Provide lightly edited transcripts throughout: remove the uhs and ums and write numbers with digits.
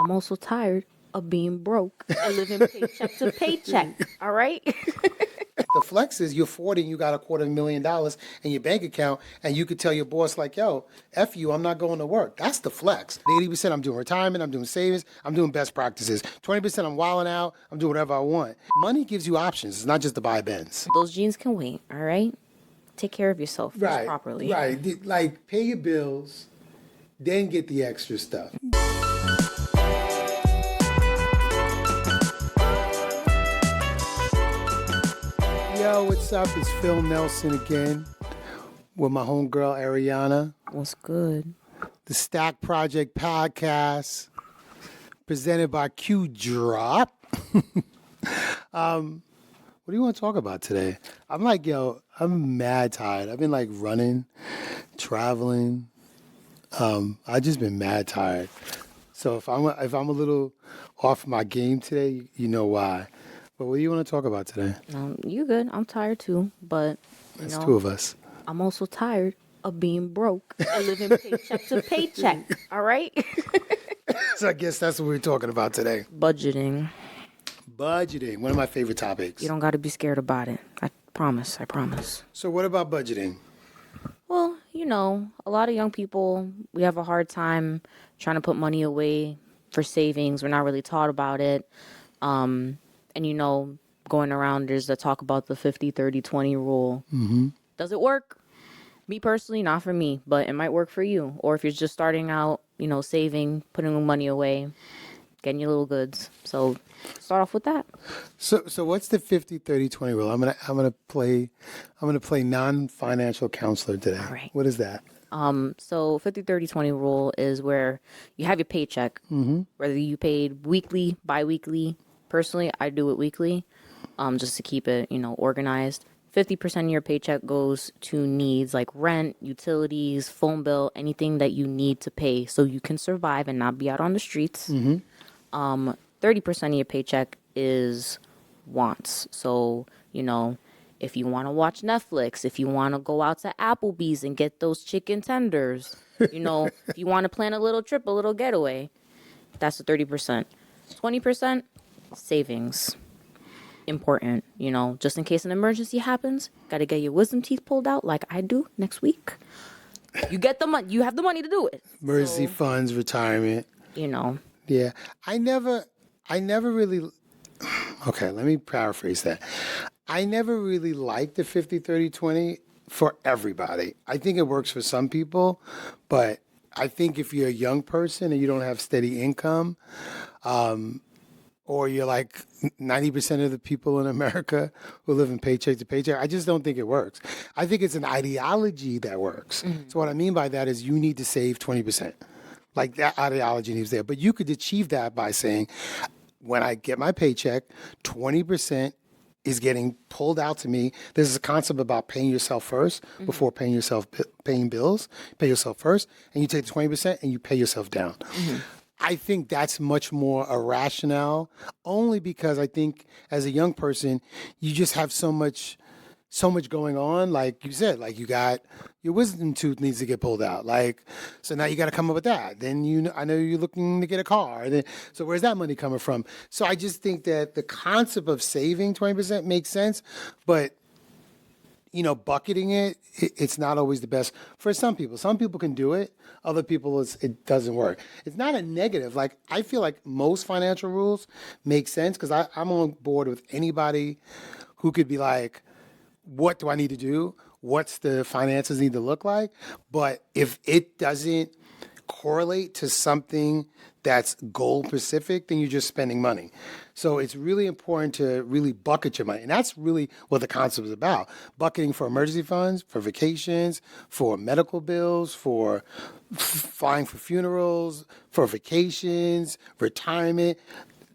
I'm also tired of being broke and living paycheck to paycheck. All right? The flex is you're 40 and you got $250,000 in your bank account, and you could tell your boss, like, yo, F you, I'm not going to work. That's the flex. 80%, I'm doing retirement, I'm doing savings, I'm doing best practices. 20%, I'm wilding out, I'm doing whatever I want. Money gives you options. It's not just to buy Benz. Those jeans can wait, all right? Take care of yourself first properly. Right. Like, pay your bills, then get the extra stuff. Yo, what's up? It's Phil Nelson again with my homegirl Ariana. What's good? The Stack Project podcast presented by Qudrop. What do you want to talk about today? I'm mad tired. I've been like running, traveling. I've just been mad tired. So if I'm a little off my game today, you know why. But what do you want to talk about today? You good. I'm tired too, but It's two of us. I'm also tired of being broke and living paycheck to paycheck. All right? So I guess that's what we're talking about today. Budgeting. One of my favorite topics. You don't got to be scared about it. I promise. So what about budgeting? Well, a lot of young people, we have a hard time trying to put money away for savings. We're not really taught about it. And, going around, there's the talk about the 50-30-20 rule. Mm-hmm. Does it work? Me personally, not for me, but it might work for you. Or if you're just starting out, saving, putting money away, getting your little goods. So start off with that. So what's the 50-30-20 rule? I'm gonna play non-financial counselor today. All right. What is that? So 50-30-20 rule is where you have your paycheck, whether you paid weekly, bi-weekly. Personally, I do it weekly, just to keep it, organized. 50% of your paycheck goes to needs like rent, utilities, phone bill, anything that you need to pay so you can survive and not be out on the streets. 30% of your paycheck is wants. So, if you want to watch Netflix, if you want to go out to Applebee's and get those chicken tenders, if you want to plan a little trip, a little getaway, that's the 30%. 20%, savings. Important, just in case an emergency happens, got to get your wisdom teeth pulled out like I do next week. You get the money, you have the money to do it. Emergency funds, retirement. Yeah. I never really, okay, let me paraphrase that. I never really liked the 50-30-20 for everybody. I think it works for some people, but I think if you're a young person and you don't have steady income, or you're like 90% of the people in America who live in paycheck to paycheck, I just don't think it works. I think it's an ideology that works. Mm-hmm. So what I mean by that is you need to save 20%. Like that ideology needs there. But you could achieve that by saying, when I get my paycheck, 20% is getting pulled out to me. There's a concept about paying yourself first before paying bills. Pay yourself first, and you take the 20% and you pay yourself down. Mm-hmm. I think that's much more a rationale, only because I think as a young person, you just have so much going on. Like you said, like you got your wisdom tooth needs to get pulled out. Like, so now you got to come up with that. Then I know you're looking to get a car. So where's that money coming from? So I just think that the concept of saving 20% makes sense, but bucketing it's not always the best for some people. Some people can do it. Other people, it doesn't work. It's not a negative. Like, I feel like most financial rules make sense because I'm on board with anybody who could be like, what do I need to do? What's the finances need to look like? But if it doesn't correlate to something that's goal specific, then you're just spending money. So it's really important to really bucket your money. And that's really what the concept is about. Bucketing for emergency funds, for vacations, for medical bills, for flying for funerals, for vacations, retirement.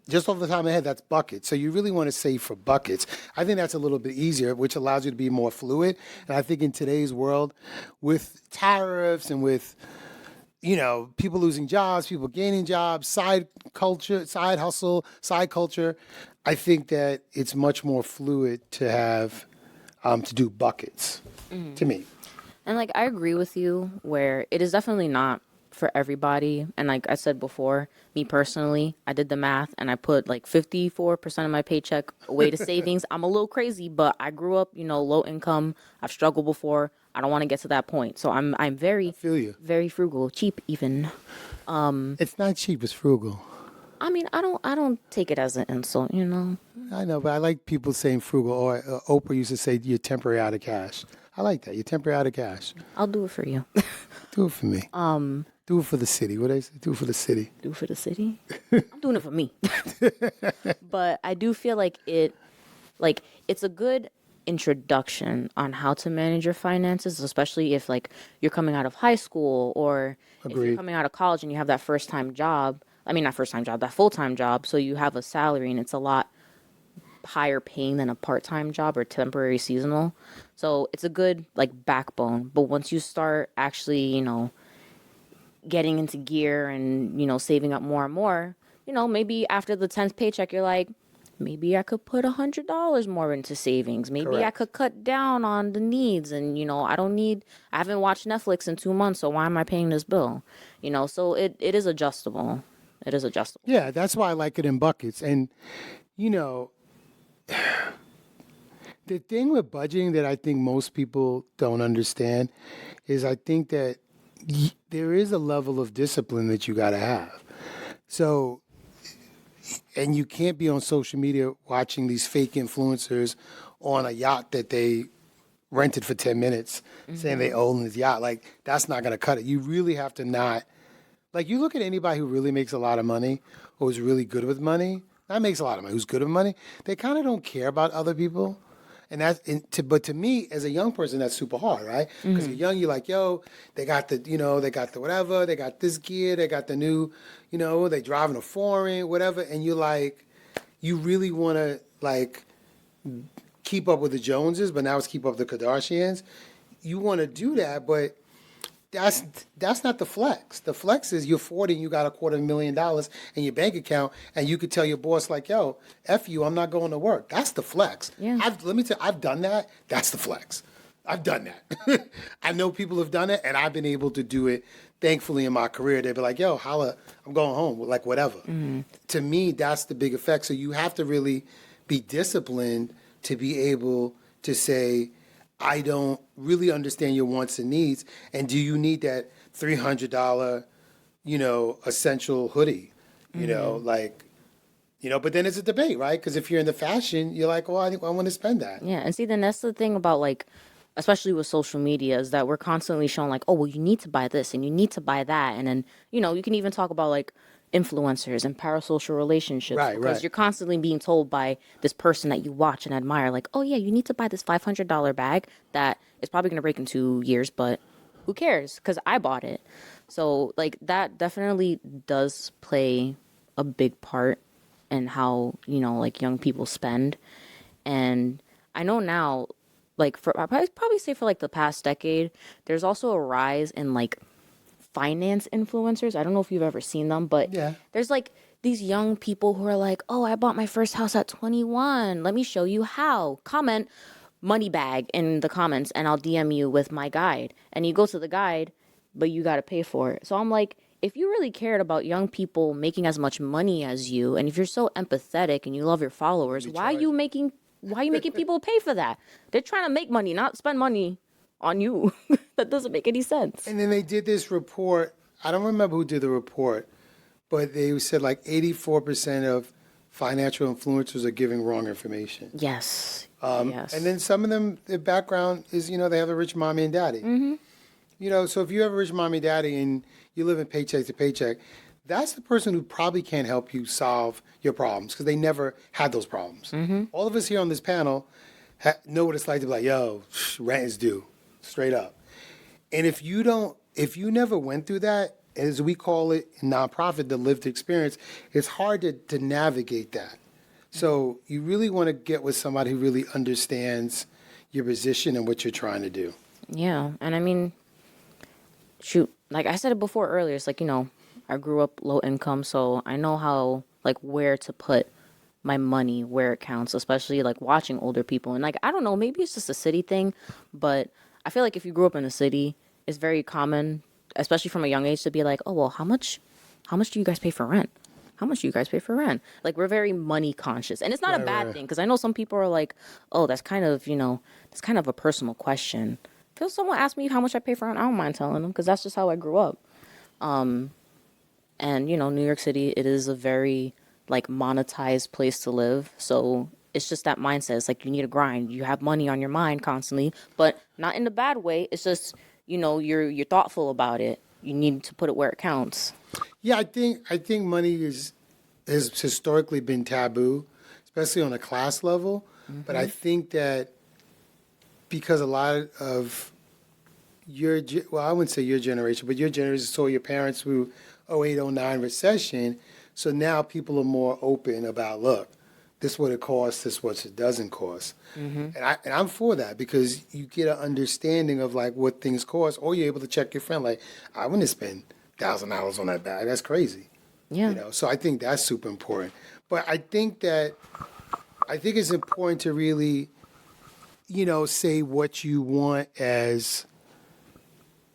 Just off the top of my head, that's buckets. So you really want to save for buckets. I think that's a little bit easier, which allows you to be more fluid. And I think in today's world, with tariffs and with people losing jobs, people gaining jobs, side hustle, side culture, I think that it's much more fluid to have to do buckets to me. And I agree with you where it is definitely not for everybody. And like I said before, me personally, I did the math and I put like 54% of my paycheck away to savings. I'm a little crazy, but I grew up, low income. I've struggled before. I don't want to get to that point. So I'm very, Feel you. very frugal, cheap even. It's not cheap. It's frugal. I mean, I don't take it as an insult, I know, but I like people saying frugal. Or Oprah used to say you're temporary out of cash. I like that. You're temporary out of cash. I'll do it for you. Do it for me. Do it for the city. What I say? Do it for the city. Do it for the city? I'm doing it for me. But I do feel like it's a good introduction on how to manage your finances, especially if like you're coming out of high school or if you're Agreed. coming out of college and you have that first-time job. I mean, not first-time job, that full-time job. So you have a salary and it's a lot higher paying than a part-time job or temporary seasonal. So it's a good like backbone. But once you start actually, getting into gear and, saving up more and more, maybe after the 10th paycheck, you're like, maybe I could put $100 more into savings. Maybe I Correct. could cut down on the needs. And, I haven't watched Netflix in 2 months. So why am I paying this bill? So it is adjustable. It is adjustable. Yeah, that's why I like it in buckets. And, the thing with budgeting that I think most people don't understand is I think that there is a level of discipline that you got to have. So, and you can't be on social media watching these fake influencers on a yacht that they rented for 10 minutes saying they own this yacht. Like, that's not going to cut it. You really have to not. Like, you look at anybody who really makes a lot of money or is really good with money, not makes a lot of money, who's good with money, they kind of don't care about other people. But to me, as a young person, that's super hard, right? Because you're young, you're like, yo, they got the whatever, they got this gear, they got the new, they driving a foreign, whatever. And you're like, you really want to, like, keep up with the Joneses, but now it's keep up with the Kardashians. You want to do that, but that's not the flex. The flex is you're 40 and you got $250,000 in your bank account and you could tell your boss like, yo, F you, I'm not going to work. That's the flex. Yeah. Let me tell you, I've done that. That's the flex. I've done that. I know people have done it and I've been able to do it. Thankfully in my career, they'd be like, yo, holla, I'm going home, like whatever. To me, that's the big effect. So you have to really be disciplined to be able to say, I don't really understand your wants and needs. And do you need that $300, essential hoodie? But then it's a debate, right? Because if you're in the fashion, you're like, well, I want to spend that. Yeah. And see, then that's the thing about like, especially with social media, is that we're constantly showing like, oh, well, you need to buy this and you need to buy that. And then, you can even talk about like influencers and parasocial relationships. Right, because right. you're constantly being told by this person that you watch and admire, like, oh yeah, you need to buy this $500 bag that is probably going to break in 2 years, but who cares? Because I bought it. So like that definitely does play a big part in how, like young people spend. And I know now, like I'd probably say for like the past decade, there's also a rise in like finance influencers. I don't know if you've ever seen them, but Yeah. there's like these young people who are like, oh, I bought my first house at 21. Let me show you how. Comment money bag in the comments and I'll DM you with my guide. And you go to the guide, but you got to pay for it. So I'm like, if you really cared about young people making as much money as you, and if you're so empathetic and you love your followers, why are you making people pay for that? They're trying to make money, not spend money on you. That doesn't make any sense. And then they did this report. I don't remember who did the report, but they said like 84% of financial influencers are giving wrong information. Yes. Yes. And then some of them, their background is, they have a rich mommy and daddy. So if you have a rich mommy and daddy and you live in paycheck to paycheck, that's the person who probably can't help you solve your problems because they never had those problems. All of us here on this panel know what it's like to be like, yo, rent is due, straight up. And if you never went through that, as we call it in nonprofit, the lived experience, it's hard to navigate that. So you really want to get with somebody who really understands your position and what you're trying to do. Yeah. And I mean, shoot, like I said it before earlier, it's like, I grew up low income, so I know how, like, where to put my money where it counts, especially like watching older people. And like, I don't know, maybe it's just a city thing, but I feel like if you grew up in a city, it's very common especially from a young age, to be like, oh, well, how much do you guys pay for rent? How much do you guys pay for rent? Like, we're very money conscious. And it's not a bad thing, because I know some people are like, oh, that's kind of, that's kind of a personal question. If someone asks me how much I pay for rent, I don't mind telling them, because that's just how I grew up. And, New York City, it is a very, like, monetized place to live. So it's just that mindset. It's like you need to grind. You have money on your mind constantly, but not in a bad way. It's just, you're thoughtful about it. You need to put it where it counts. Yeah, I think money has historically been taboo, especially on a class level. Mm-hmm. But I think that because a lot of I wouldn't say your generation, but your generation saw your parents through 08, 09 recession. So now people are more open about, look, this is what it costs, this is what it doesn't cost. Mm-hmm. And I'm for that, because you get an understanding of like what things cost, or you're able to check your friend, like, I wouldn't spend $1,000 on that bag. That's crazy. Yeah. So I think that's super important. But I think it's important to really, say what you want as,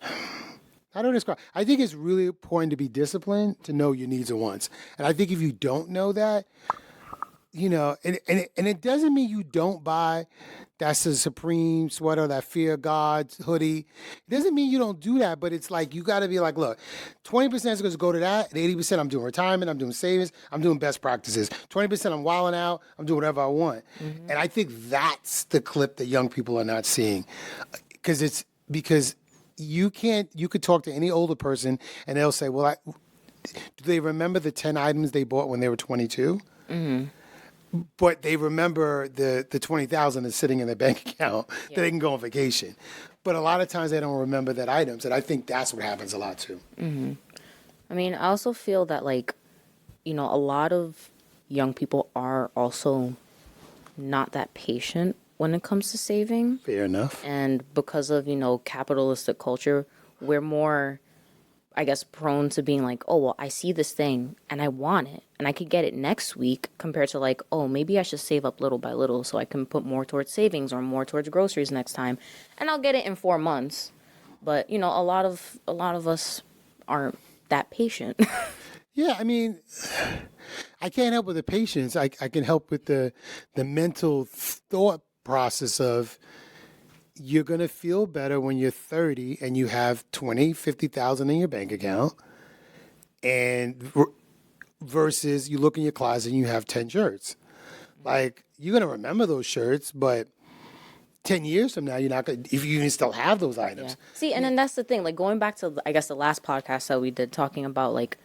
how do I describe? I think it's really important to be disciplined, to know your needs and wants. And I think if you don't know that, and it doesn't mean you don't buy that's a Supreme sweater, that Fear God hoodie. It doesn't mean you don't do that, but it's like you got to be like, look, 20% is going to go to that, and 80% I'm doing retirement, I'm doing savings, I'm doing best practices. 20% I'm wilding out, I'm doing whatever I want. Mm-hmm. And I think that's the clip that young people are not seeing, because you could talk to any older person and they'll say, well, do they remember the 10 items they bought when they were 22? Mm-hmm. But they remember the 20,000 that's sitting in their bank account that they can go on vacation. But a lot of times they don't remember that items, and I think that's what happens a lot too. Mm-hmm. I mean, I also feel that a lot of young people are also not that patient when it comes to saving. Fair enough. And because of, capitalistic culture, we're more, I guess, prone to being like, oh, well, I see this thing and I want it and I could get it next week, compared to like, oh, maybe I should save up little by little so I can put more towards savings or more towards groceries next time, and I'll get it in 4 months. But, a lot of us aren't that patient. Yeah, I mean, I can't help with the patience. I can help with the mental thought process of, you're going to feel better when you're 30 and you have 20, 50,000 in your bank account, and versus you look in your closet and you have 10 shirts. Like, you're going to remember those shirts, but 10 years from now, you're not going to, if you even still have those items. Yeah. See, and then that's the thing, like going back to, I guess, the last podcast that we did, talking about like,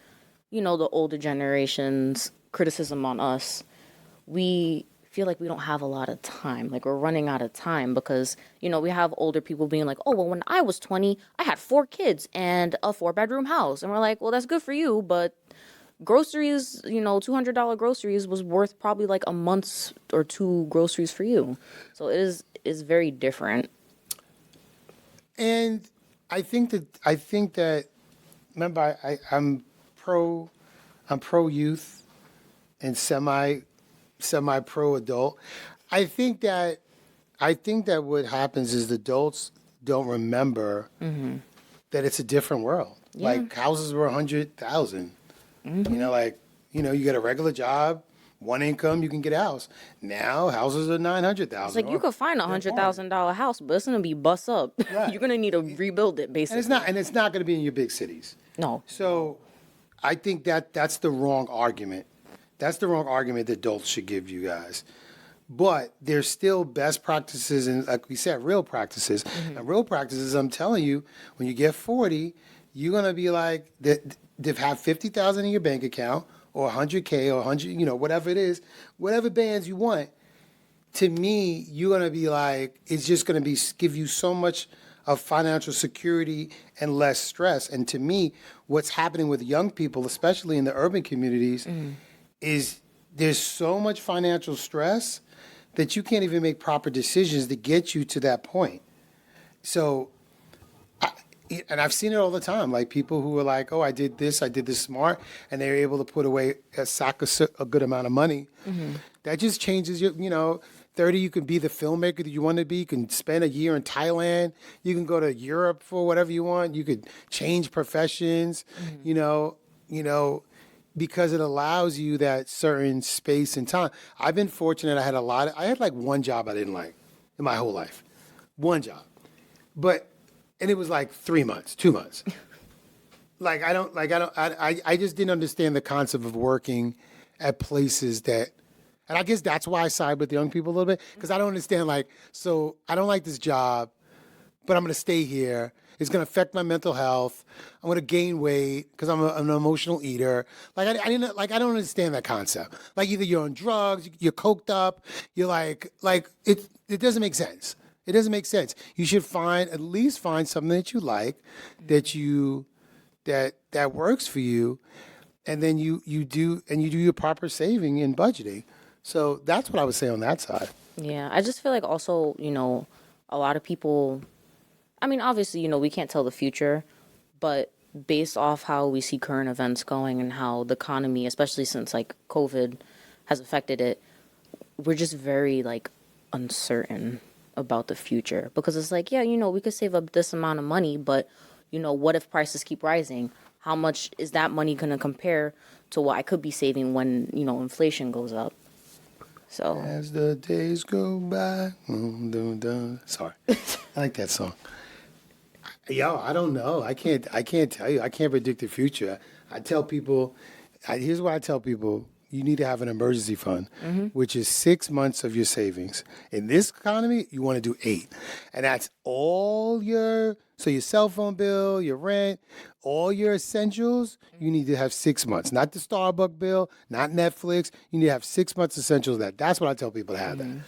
the older generation's criticism on us. We feel like we don't have a lot of time. Like, we're running out of time because, we have older people being like, oh, well, when I was 20, I had 4 kids and a 4-bedroom house. And we're like, well, that's good for you. But groceries, $200 groceries was worth probably like a month's or 2 groceries for you. So it is very different. And I think that, remember, I'm pro youth and semi-pro adult. I think that what happens is the adults don't remember that it's a different world. Yeah. Like, houses were 100,000. Mm-hmm. You get a regular job, one income, you can get a house. Now houses are 900,000. It's like you could find $100,000 house, but it's gonna be bust up. Right. You're gonna need to rebuild it, basically. And it's not gonna be in your big cities. No. So I think that's the wrong argument. That's the wrong argument that adults should give you guys. But there's still best practices and, like we said, real practices. Mm-hmm. And real practices, I'm telling you, when you get 40, you're going to be like, they've have 50,000 in your bank account, or 100K or 100, whatever it is, whatever bands you want. To me, you're going to be like, it's just going to give you so much of financial security and less stress. And to me, what's happening with young people, especially in the urban communities, is there's so much financial stress that you can't even make proper decisions to get you to that point. So, and I've seen it all the time, like people who are like, oh, I did this smart, and they're able to put away a good amount of money. Mm-hmm. That just changes your, 30, you can be the filmmaker that you want to be. You can spend a year in Thailand. You can go to Europe for whatever you want. You could change professions, because it allows you that certain space and time. I've been fortunate. I had like one job I didn't like in my whole life. One job. And it was like 3 months, 2 months. I just didn't understand the concept of working at places that, and I guess that's why I side with young people a little bit, because I don't understand, so I don't like this job, but I'm going to stay here. It's going to affect my mental health. I'm going to gain weight because I'm an emotional eater. I don't understand that concept. Either you're on drugs, you're coked up, you're it doesn't make sense. It doesn't make sense. You should at least find something that you like, that works for you, and then you do your proper saving and budgeting. So that's what I would say on that side. Yeah, I just feel like also, a lot of people, I mean, obviously, we can't tell the future, but based off how we see current events going and how the economy, especially since COVID has affected it, we're just very uncertain about the future, because it's we could save up this amount of money, but what if prices keep rising? How much is that money going to compare to what I could be saving when, inflation goes up? So as the days go by, sorry, I like that song. Yo, I don't know. I can't tell you. I can't predict the future. I tell people, here's what I tell people. You need to have an emergency fund, which is 6 months of your savings. In this economy, you want to do 8. And that's all your cell phone bill, your rent, all your essentials, you need to have 6 months. Not the Starbucks bill, not Netflix. You need to have 6 months essentials of that. That's what I tell people to have that.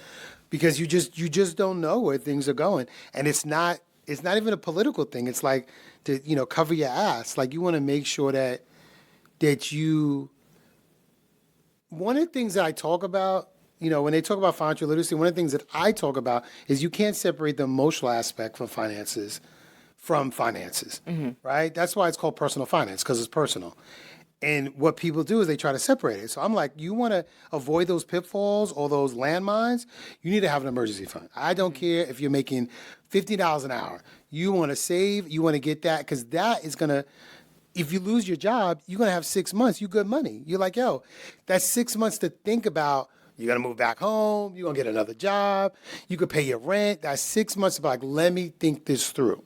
Because you just don't know where things are going. And it's not even a political thing. It's to, cover your ass. You want to make sure that you. One of the things that I talk about, when they talk about financial literacy, one of the things that I talk about is you can't separate the emotional aspect from finances, right? That's why it's called personal finance, because it's personal. And what people do is they try to separate it. So I'm like, you want to avoid those pitfalls or those landmines, you need to have an emergency fund. I don't care if you're making $50 an hour. You want to save, you want to get that, because that is going to, if you lose your job, you're going to have 6 months. You good money. You're like, yo, that's 6 months to think about. You're going to move back home. You're going to get another job. You could pay your rent. That's 6 months of let me think this through,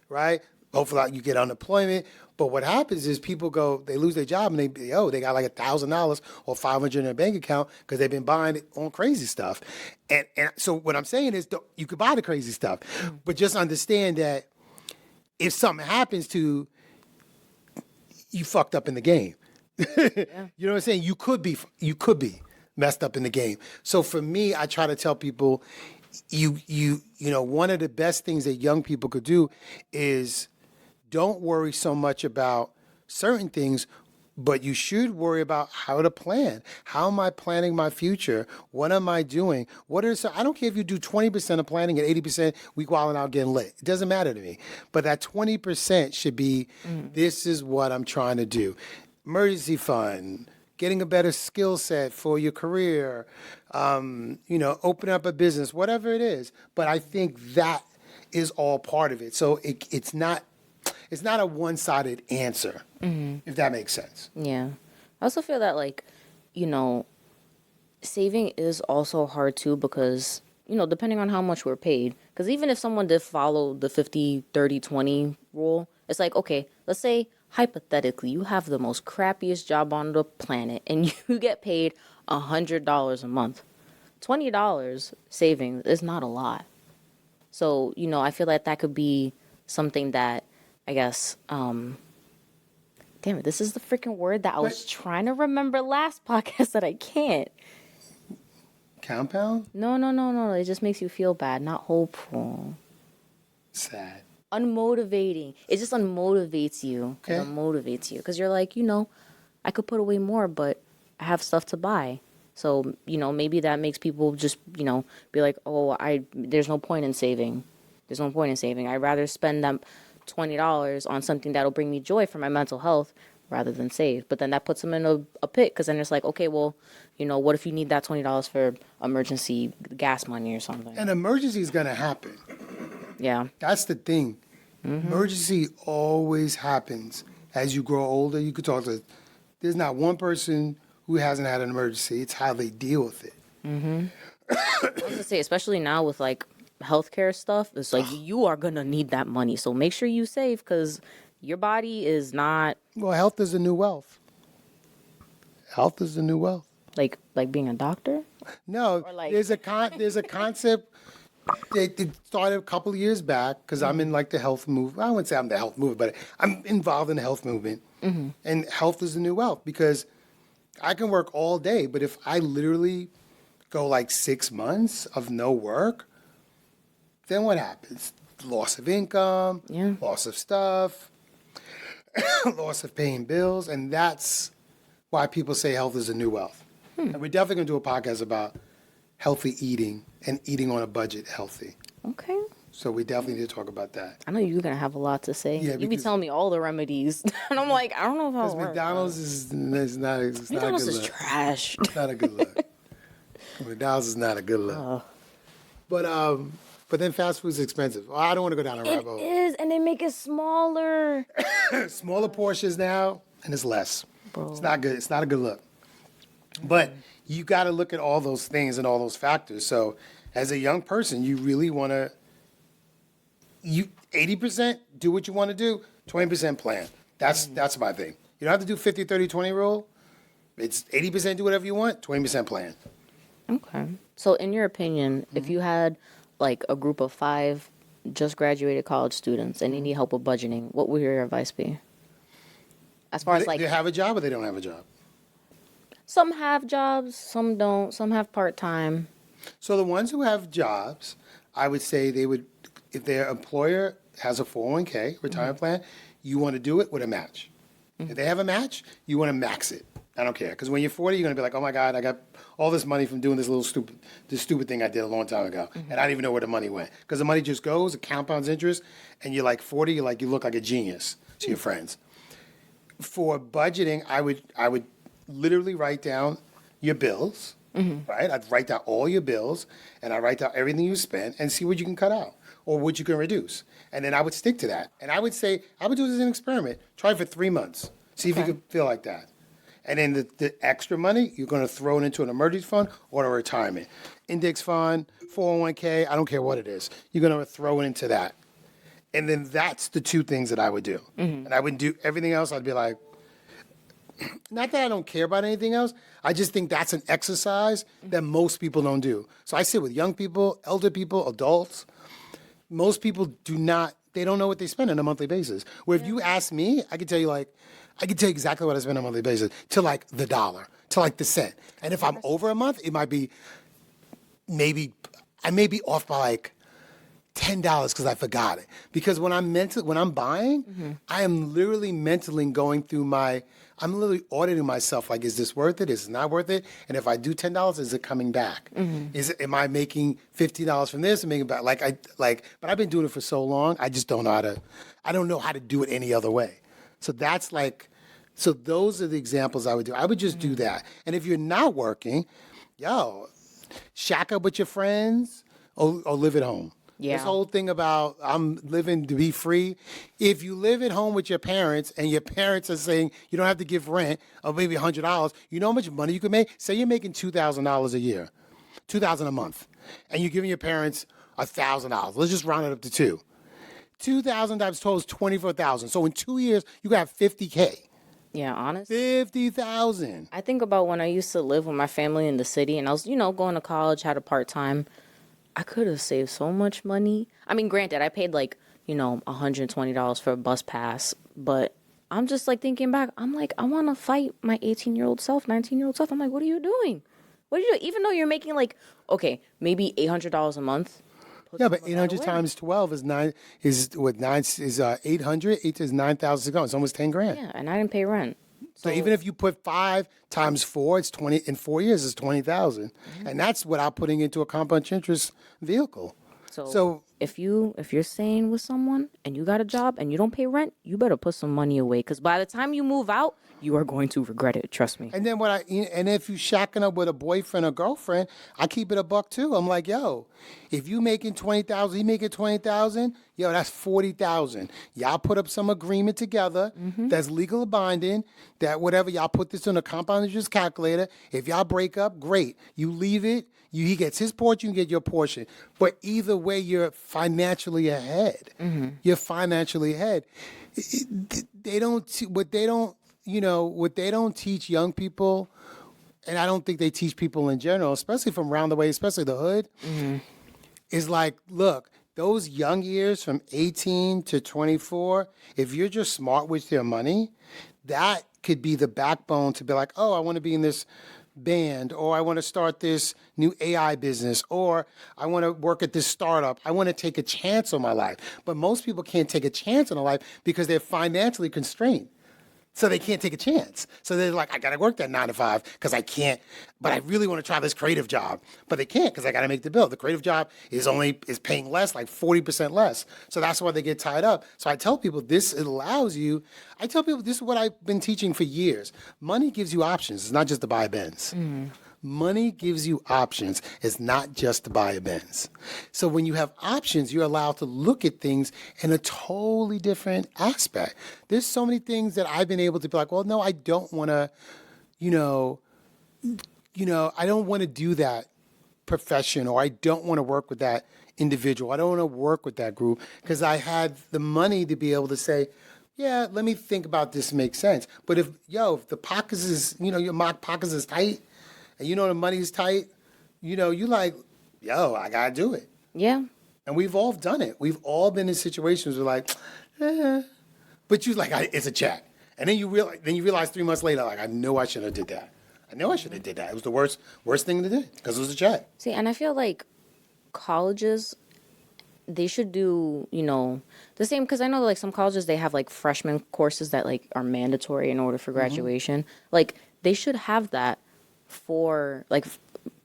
right? Hopefully you get unemployment. But what happens is people they lose their job, and they got $1,000 or $500 in their bank account because they've been buying it on crazy stuff. And so what I'm saying is you could buy the crazy stuff, but just understand that if something happens to you, fucked up in the game. Yeah. You know what I'm saying? You could be messed up in the game. So for me, I try to tell people, one of the best things that young people could do is don't worry so much about certain things, but you should worry about how to plan. How am I planning my future? What am I doing? I don't care if you do 20% of planning and 80% week wilding out getting lit. It doesn't matter to me. But that 20% should be, this is what I'm trying to do. Emergency fund, getting a better skill set for your career, open up a business, whatever it is. But I think that is all part of it. So it's not a one-sided answer, if that makes sense. Yeah. I also feel that, saving is also hard, too, because, depending on how much we're paid. Because even if someone did follow the 50-30-20 rule, it's okay, let's say, hypothetically, you have the most crappiest job on the planet, and you get paid $100 a month. $20 savings is not a lot. So, I feel like that could be something that, I guess, damn it, this is the freaking word that I was trying to remember last podcast that I can't. Compound? No. It just makes you feel bad, not hopeful. Sad. Unmotivating. It just unmotivates you. Okay. It unmotivates you. Because you're like, I could put away more, but I have stuff to buy. So, maybe that makes people just, be like, oh, there's no point in saving. There's no point in saving. I'd rather spend them $20 on something that'll bring me joy for my mental health rather than save. But then that puts them in a pit because then it's like, okay, well, what if you need that $20 for emergency gas money or something? An emergency is going to happen. Yeah. That's the thing. Emergency always happens. As you grow older, you could talk to, there's not one person who hasn't had an emergency. It's how they deal with it. I was gonna say, especially now with like healthcare stuff, it's like you are gonna need that money. So make sure you save because your body is not. Well, health is the new wealth. Health is the new wealth. Like being a doctor? No, like- there's a concept. It started a couple of years back because I'm in like the health movement. I wouldn't say I'm the health movement, but I'm involved in the health movement. And health is the new wealth because I can work all day, but if I literally go like 6 months of no work, then what happens? Loss of income, Yeah. loss of stuff, loss of paying bills, and that's why people say health is the new wealth. And we're definitely going to do a podcast about healthy eating and eating on a budget healthy. Okay. So we definitely need to talk about that. I know you're gonna have a lot to say. Yeah, You be because- telling me all the remedies, and I'm like, I don't know if I'll Because work. McDonald's is not a McDonald's good is look. trash. It's not a good look. McDonald's is not a good look. But then fast food is expensive. Oh, I don't want to go down a rabbit It hole. is, and they make it smaller. Smaller portions now, and it's less. Bro. It's not good. It's not a good look. But you got to look at all those things and all those factors. So as a young person, you really want to, 80% do what you want to do, 20% plan. That's my thing. You don't have to do 50, 30, 20 rule. It's 80% do whatever you want, 20% plan. Okay. So, in your opinion, if you had like a group of 5 just graduated college students and they need help with budgeting, what would your advice be? As far as like, They have a job or they don't have a job. some have jobs, some don't, some have part time. So the ones who have jobs, I would say they would, if their employer has a 401k retirement plan, you want to do it with a match. If they have a match, you want to max it. I don't care. Because when you're 40, you're going to be like, oh my God, I got all this money from doing this stupid thing I did a long time ago. And I didn't even know where the money went. Because the money just goes, it compounds interest, and you're like 40, you look like a genius to your friends. For budgeting, I would literally write down your bills, right? I'd write down all your bills, and I write down everything you spend and see what you can cut out or what you can reduce. And then I would stick to that. And I would say, I would do this as an experiment. Try it for 3 months. See if you can feel like that. And then the extra money, you're going to throw it into an emergency fund or a retirement. Index fund, 401k, I don't care what it is. You're going to throw it into that. And then that's the 2 things that I would do. And I wouldn't do everything else. I'd be like, not that I don't care about anything else. I just think that's an exercise that most people don't do. So I sit with young people, elder people, adults. Most people they don't know what they spend on a monthly basis. Where if you ask me, I could tell you exactly what I spend on a monthly basis to like the dollar, to like the cent. And if I'm over a month, it might be I may be off by like $10 because I forgot it. Because when I'm buying, I am literally mentally going through I'm literally auditing myself. Like, is this worth it? Is it not worth it? And if I do $10, is it coming back? Am I making $50 from this and making back? But I've been doing it for so long, I just don't know I don't know how to do it any other way. So those are the examples I would do. I would just do that. And if you're not working, shack up with your friends or live at home. Yeah. This whole thing about I'm living to be free. If you live at home with your parents and your parents are saying you don't have to give rent or maybe $100, you know how much money you can make? Say you're making $2,000 a year, $2,000 a month, and you're giving your parents $1,000. Let's just round it up to 2. 2,000 times 12 is 24,000. So in 2 years, you got $50K. Yeah, honestly. 50,000. I think about when I used to live with my family in the city and I was, going to college, had a part-time. I could have saved so much money. I mean, granted, I paid like, $120 for a bus pass, but I'm just like thinking back, I'm like, I want to fight my 18-year-old self, 19-year-old self. I'm like, what are you doing? What are you doing? Even though you're making like, okay, maybe $800 a month. Yeah, but 800 times 12 is 800. 8 is 9,000. It's almost 10 grand. Yeah, and I didn't pay rent. So even if you put 5 times 4, it's 20. In 4 years, it's 20,000, and that's without putting into a compound interest vehicle. So if you're staying with someone and you got a job and you don't pay rent, you better put some money away, because by the time you move out, you are going to regret it. Trust me. And then and if you shacking up with a boyfriend or girlfriend, I keep it a buck too. I'm like, yo, if you making 20,000, he making 20,000, yo, that's 40,000. Y'all put up some agreement together that's legal binding. That whatever y'all put this in a compound interest calculator. If y'all break up, great. You leave it. He gets his portion, you get your portion. But either way, you're financially ahead. You're financially ahead. They don't. What they don't. What they don't teach young people, and I don't think they teach people in general, especially from around the way, especially the hood, is like, look, those young years from 18 to 24, if you're just smart with your money, that could be the backbone to be like, oh, I want to be in this band, or I want to start this new AI business, or I want to work at this startup. I want to take a chance on my life. But most people can't take a chance on a life because they're financially constrained. So they can't take a chance. So they're like, I got to work that 9 to 5 because I can't, but I really want to try this creative job. But they can't because I got to make the bill. The creative job is paying less, like 40% less. So that's why they get tied up. So I tell people this allows you, I tell people this is what I've been teaching for years. Money gives you options. It's not just to buy a Benz. Money gives you options. It's not just to buy a Benz. So when you have options, you're allowed to look at things in a totally different aspect. There's so many things that I've been able to be like, well, no, I don't want to, I don't want to do that profession, or I don't want to work with that individual. I don't want to work with that group because I had the money to be able to say, yeah, let me think about this, makes sense. But if the pockets is, your pockets is tight, and the money's tight, you like, yo, I got to do it. Yeah. And we've all done it. We've all been in situations where like, but you like, it's a check. And then you realize 3 months later, like, I know I should have did that. It was the worst thing to do because it was a check. See, and I feel like colleges, they should do, the same, because I know like some colleges, they have like freshman courses that like are mandatory in order for graduation. Like they should have that for like,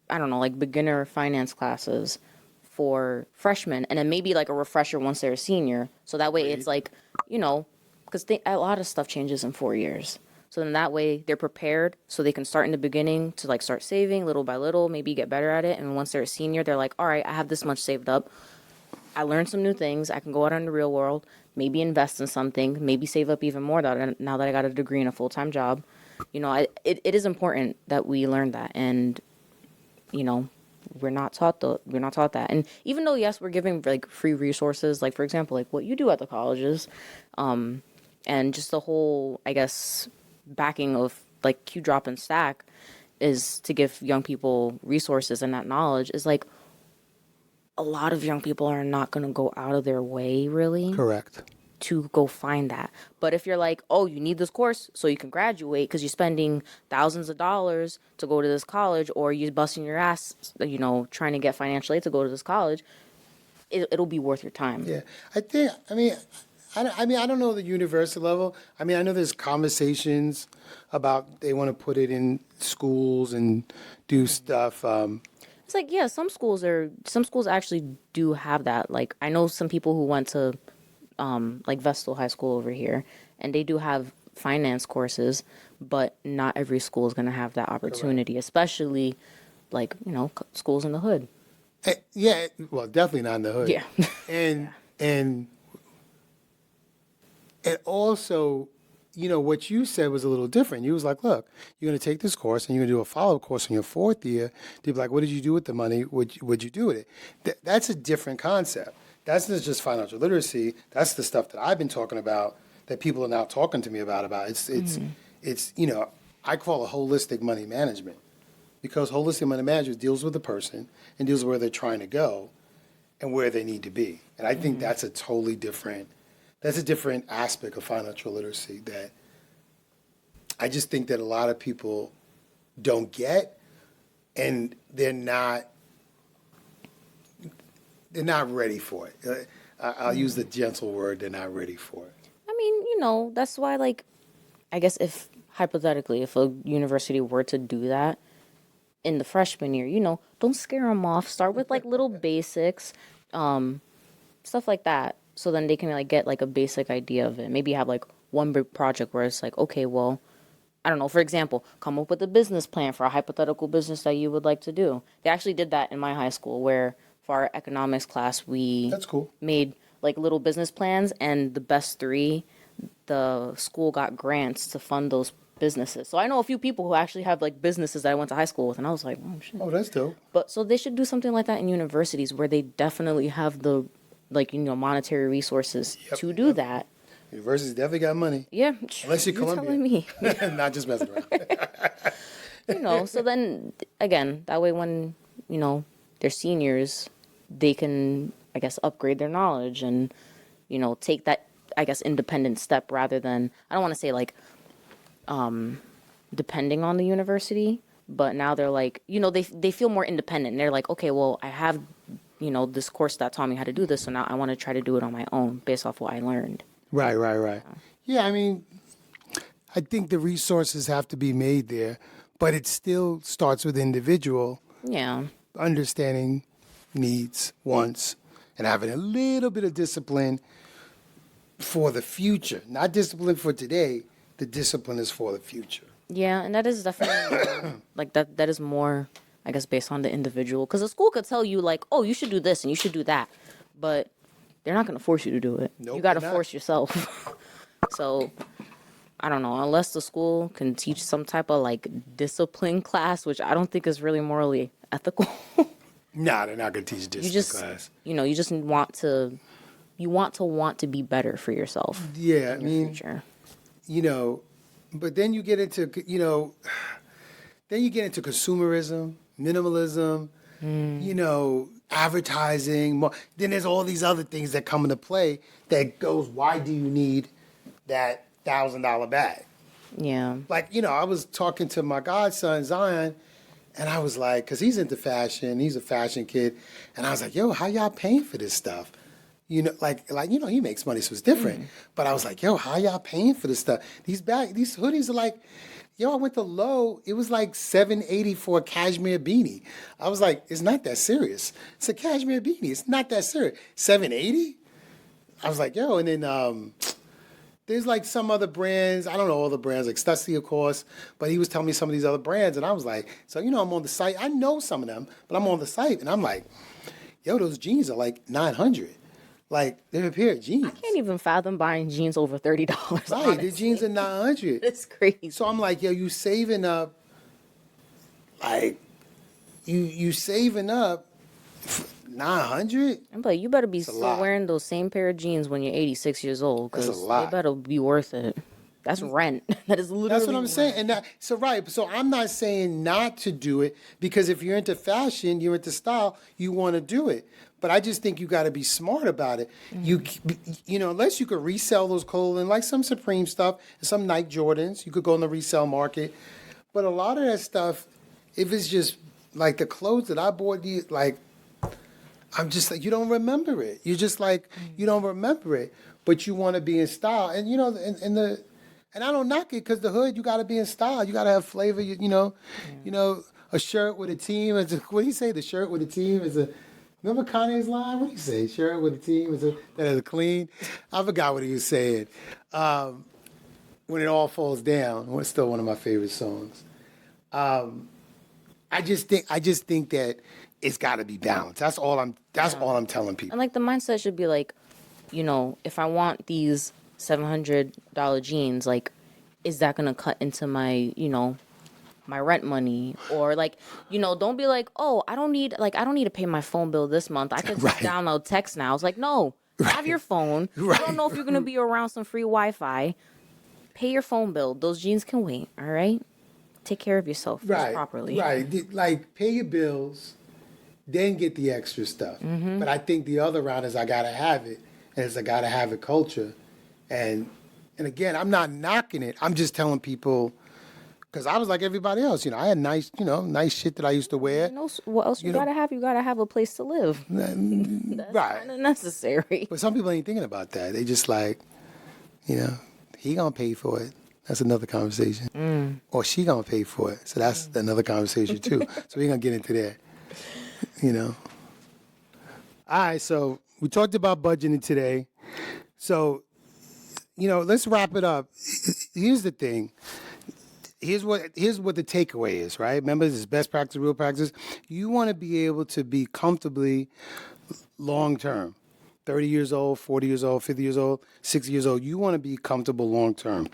I don't know, like beginner finance classes for freshmen, and then maybe like a refresher once they're a senior. So that way it's like, because a lot of stuff changes in 4 years. So then that way they're prepared, so they can start in the beginning to like start saving little by little, maybe get better at it. And once they're a senior, they're like, all right, I have this much saved up. I learned some new things. I can go out in the real world, maybe invest in something, maybe save up even more now that I got a degree and a full-time job. It is important that we learn that, and we're not taught that. And even though yes, we're giving like free resources, like for example, like what you do at the colleges, and just the whole, I guess, backing of like Qudrop and Stack is to give young people resources, and that knowledge is like a lot of young people are not going to go out of their way really. Correct. To go find that. But if you're like, oh, you need this course so you can graduate because you're spending thousands of dollars to go to this college, or you're busting your ass, trying to get financial aid to go to this college, it'll be worth your time. Yeah. I don't know the university level. I know there's conversations about they want to put it in schools and do stuff. It's like, yeah, some schools actually do have that. Like, I know some people who went to like Vestal High School over here, and they do have finance courses, but not every school is going to have that opportunity. Correct. Especially like, schools in the hood. Yeah, well, definitely not in the hood. Yeah. And also, what you said was a little different. You was like, look, you're going to take this course and you're going to do a follow-up course in your 4th year to be like, what did you do with the money? What'd you do with it? That's a different concept. That's not just financial literacy. That's the stuff that I've been talking about that people are now talking to me about. It's I call it holistic money management, because holistic money management deals with the person and deals with where they're trying to go and where they need to be. And I think that's a totally different aspect of financial literacy that I just think that a lot of people don't get, and they're not ready for it. I'll use the gentle word, they're not ready for it. That's why, like, I guess if hypothetically, if a university were to do that in the freshman year, don't scare them off. Start with like little basics. stuff like that. So then they can like get like a basic idea of it. Maybe have like one big project where it's like, okay, well, I don't know, for example, come up with a business plan for a hypothetical business that you would like to do. They actually did that in my high school where for our economics class, we That's cool. made like little business plans, and the best three, the school got grants to fund those businesses. So I know a few people who actually have like businesses that I went to high school with, and I was like, oh shit. Oh, that's dope. But so they should do something like that in universities where they definitely have the like, you know, monetary resources to do that. Universities definitely got money. Yeah. Unless you're Columbia. telling me. Not just messing around. You know, so then again, that way when, you know, they're seniors, they can, I guess, upgrade their knowledge and, you know, take that, I guess, independent step rather than, I don't want to say like, depending on the university, but now they're like, you know, they feel more independent. And they're like, okay, well, I have, you know, this course that taught me how to do this, so now I want to try to do it on my own based off what I learned. Right. Yeah, I mean, I think the resources have to be made there, but it still starts with individual Yeah. understanding needs, wants, and having a little bit of discipline for the future. Not discipline for today. The discipline is for the future. Yeah, and that is definitely like that is more, I guess, based on the individual. Because the school could tell you like, oh, you should do this and you should do that, but they're not going to force you to do it. Nope, you got to they're not. force yourself. So I don't know, unless the school can teach some type of like discipline class, which I don't think is really morally ethical. Nah, they're not going to teach discipline class. You know, you just want to be better for yourself. Yeah, I in your mean, future. you know, but then you get into, you know, then you get into consumerism, minimalism, you know, advertising. Then there's all these other things that come into play that goes, why do you need that $1,000 bag? Yeah. Like, you know, I was talking to my godson, Zion, and I was like, because he's into fashion, he's a fashion kid, and I was like, yo, how y'all paying for this stuff? You know, like you know, he makes money, so it's different. But I was like, yo, how y'all paying for this stuff? These hoodies are like, yo, I went to Lowe, it was like $7.80 for a cashmere beanie. I was like, it's not that serious. It's a cashmere beanie. It's not that serious. $7.80? I was like, yo, and then there's like some other brands. I don't know all the brands, like Stussy, of course, but he was telling me some of these other brands, and I was like, so, you know, I'm on the site. I know some of them, but I'm on the site, and I'm like, yo, those jeans are like $900. Like, they're a pair of jeans. I can't even fathom buying jeans over $30. Right, honestly. the jeans are $900. It's crazy. So I'm like, yo, you saving up, like, you saving up $900? I'm like, you better be a still lot. wearing those same pair of jeans when you're 86 years old, That's a because lot. they better be worth it. That's rent. That is literally That's what I'm rent. saying. And so I'm not saying not to do it, because if you're into fashion, you're into style, you want to do it. But I just think you got to be smart about it. You know, unless you could resell those clothing, like some Supreme stuff and some Nike Jordans, you could go in the resale market. But a lot of that stuff, if it's just like the clothes that I bought, like, I'm just like, you don't remember it. You're just like, you don't remember it, but you want to be in style. And, you know, and I don't knock it, because the hood, you got to be in style. You got to have flavor, you know, a shirt with a team. What do you say? The shirt with a team is a, remember Kanye's line? What do you say? Shirt with a team that is clean. I forgot what he was saying. When it all falls down, it's still one of my favorite songs. I just think that it's got to be balanced. That's all I'm telling people. And like the mindset should be like, you know, if I want these $700 jeans, like, is that gonna cut into my, you know, my rent money? Or like, you know, don't be like, oh, I don't need to pay my phone bill this month. I could just download text now. It's like, no, have your phone. You don't know if you're gonna be around some free Wi-Fi. Pay your phone bill. Those jeans can wait. All right, take care of yourself properly. Right, like pay your bills, then get the extra stuff. But I think the other route is I gotta have it, and it's a gotta have it culture. And again, I'm not knocking it. I'm just telling people, because I was like everybody else. You know, I had nice shit that I used to wear. You know, what else you gotta have? You gotta have a place to live. That's Right. kind of necessary. But some people ain't thinking about that. They just like, you know, he gonna pay for it. That's another conversation. Or she gonna pay for it. So that's another conversation too. So we're gonna get into that. You know. All right, so we talked about budgeting today. So, let's wrap it up. Here's the thing. Here's what the takeaway is, right? Remember, this is best practice, real practice. You want to be able to be comfortably long term. 30 years old, 40 years old, 50 years old, 60 years old. You want to be comfortable long term.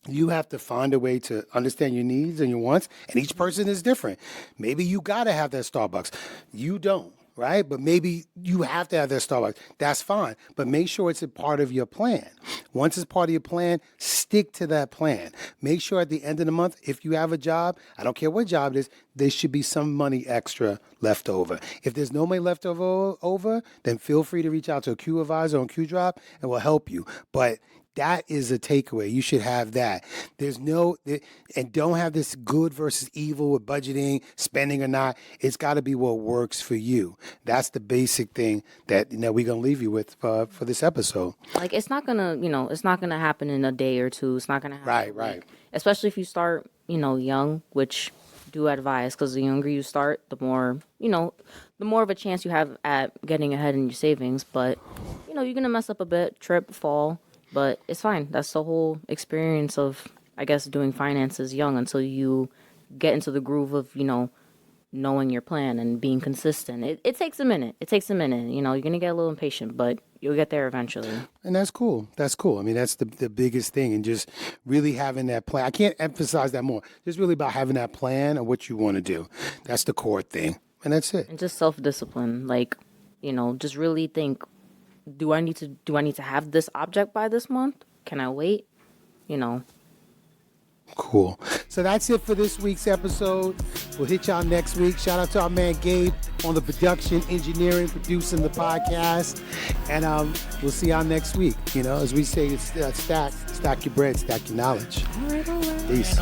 You have to find a way to understand your needs and your wants, and each person is different. Maybe you got to have that Starbucks. You don't, right? But maybe you have to have that Starbucks. That's fine. But make sure it's a part of your plan. Once it's part of your plan, stick to that plan. Make sure at the end of the month, if you have a job, I don't care what job it is, there should be some money extra left over. If there's no money left over, then feel free to reach out to a Q advisor on Qudrop and we'll help you. But that is a takeaway. You should have that. And don't have this good versus evil with budgeting, spending or not. It's got to be what works for you. That's the basic thing that we're going to leave you with for this episode. Like, it's not going to, it's not going to happen in a day or two. It's not going to happen. Right. Especially if you start, young, which do advise, because the younger you start, the more, the more of a chance you have at getting ahead in your savings. But, you're going to mess up a bit, trip, fall. But it's fine. That's the whole experience of, I guess, doing finances young until you get into the groove of, knowing your plan and being consistent. It takes a minute. You're going to get a little impatient, but you'll get there eventually. And that's cool. I mean, that's the biggest thing. And just really having that plan. I can't emphasize that more. Just really about having that plan of what you want to do. That's the core thing. And that's it. And just self-discipline. Like, just really think, do I need to have this object by this month? Can I wait? Cool. So that's it for this week's episode. We'll hit y'all next week. Shout out to our man Gabe on the production, engineering, producing the podcast. And we'll see y'all next week. As we say, it's stack your bread, stack your knowledge. All right. Peace.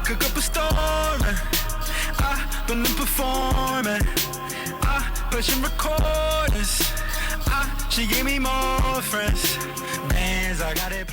Cook up a storm. Been performing. Pushing recordings. She gave me more friends. Bands, I got it.